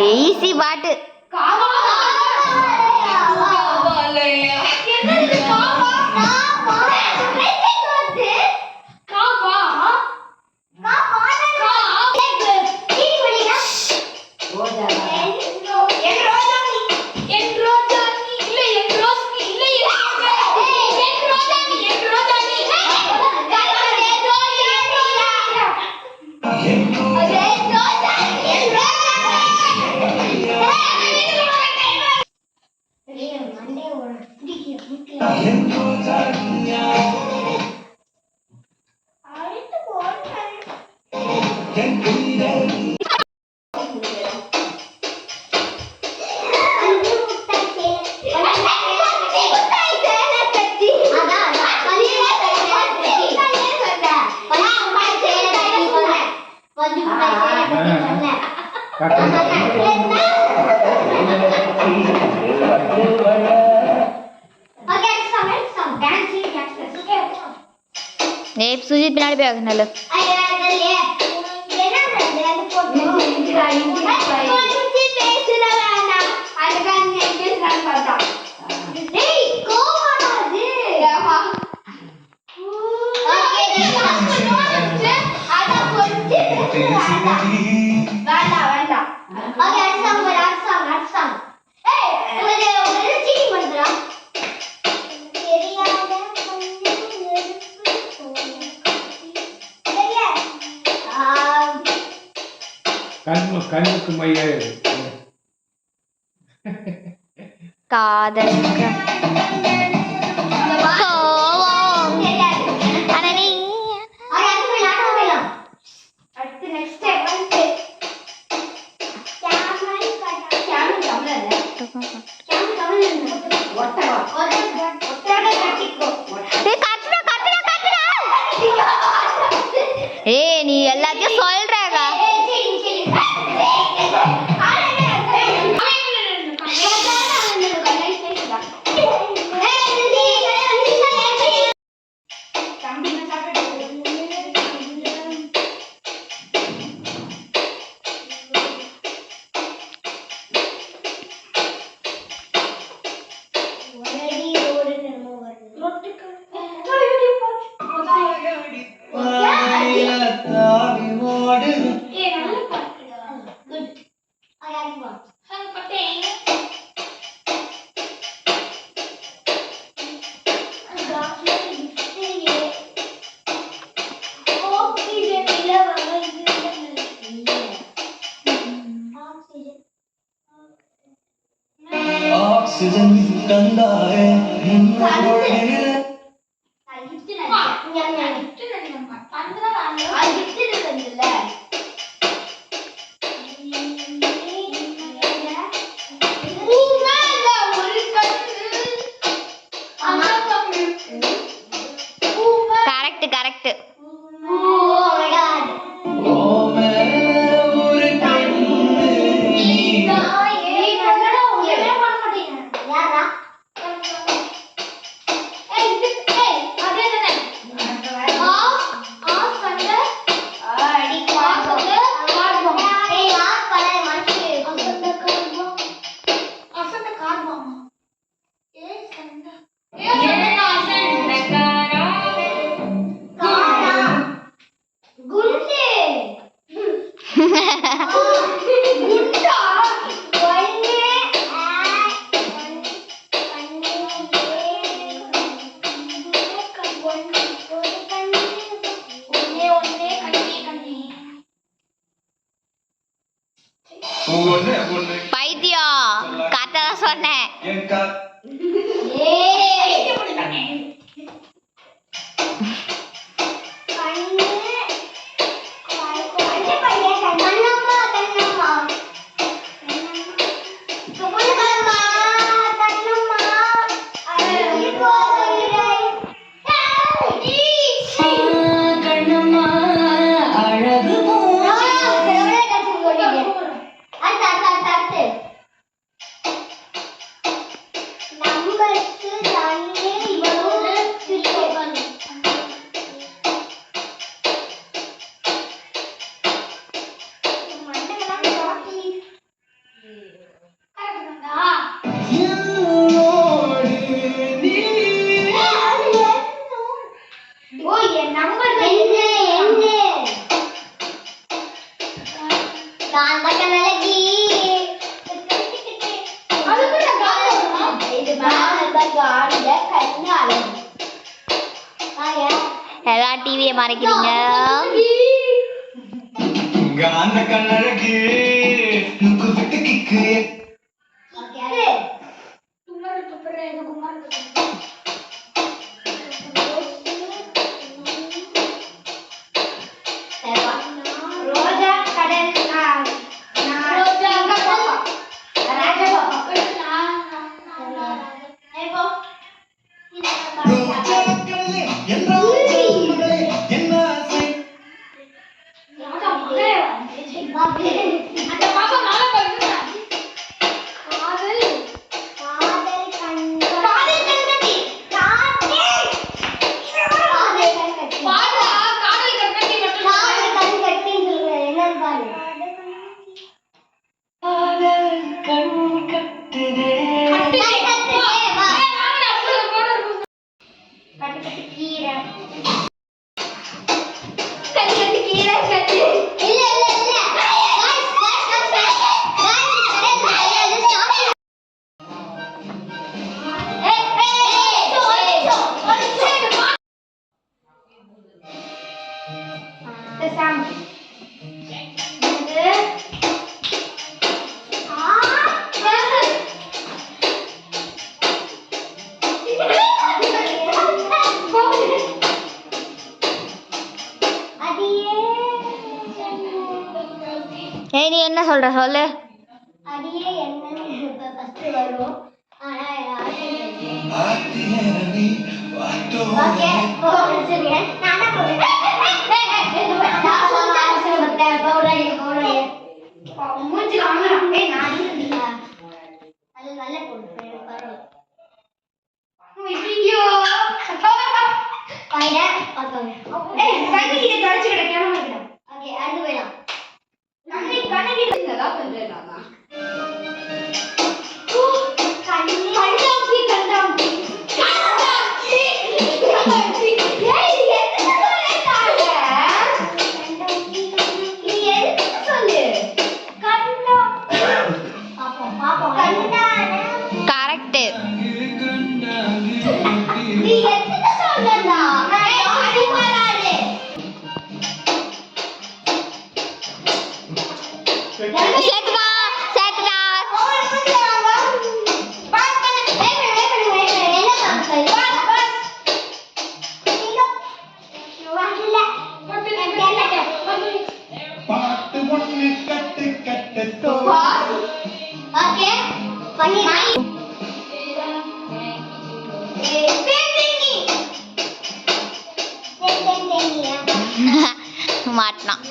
Easy பாட்டு. சுஜித் பின்னாடி போய் நல்ல கண்ணுக்கு மையா காதல் நீ எல்லாத்தையும் சொல்றாங்க. ஆக்சிஜன் தந்தாயே பைத்தியம் கரெக்டா தான் சொன்னேன். அழகு எல்லா டிவியை மறைக்கிறீங்க. அந்த கண்ணழகு நுக்கு விட்டு கிக்கு ரோஜா கடல் ரோஜா பாப்பா ராஜா பாப்பா ரோஜா கடலே என் ராஜா மகளே என்ன ஆசை ராஜா மகளே அந்த பாப்பா மேல பாருங்க காதல் காதல் கண்கட்டி பாடா காதல் கண்கட்டி மட்டும் காதல் கண்கட்டி என்னன்னு பாரு காதல் கண் கட்டுதே ஏய், நீ என்ன சொல்ற சொல்லு. அடியே என்னன்னு ஃபர்ஸ்ட் வரும் ஆனா ஆத்தியரவி வாட்டோ ஓகே போடுங்க நானா போடுறேன் நான் சொன்ன பவுடர் மூஞ்சி வாங்குறேன் ஏய் நான் இல்ல நல்ல போடுறேன் பரவாயில்லை ஐயோ பாய்டா பாத்தோம் ஏய் கண்ணு கிட்ட தொடச்சு கிடக்காம வைக்கணும் ஓகே அடுத்து போலாம் கண்ணு கிட்ட இதெல்லாம் பண்றேன் நான் கண்டாம்பி கண்டாம்பி கண்டாம்பி ஏய் என்ன சொல்றேன் கண்டாம்பி நீ எதுக்கு சொல்லு கண்டா பாப்பா பாப்பா கண்டானே கரெக்ட். நீ எதுக்கு சொல்லடா நான் யாரு வராதே சேர்த்துடா சேர்த்துடா. பாட்டு ஒன்று கட்டு கட்டு மாட்டினான்.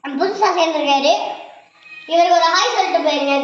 புதுசா சேர்ந்திருக்காரு. இவருக்கு ஒரு ஹாய் சொல்லிட்டு போயிருங்க.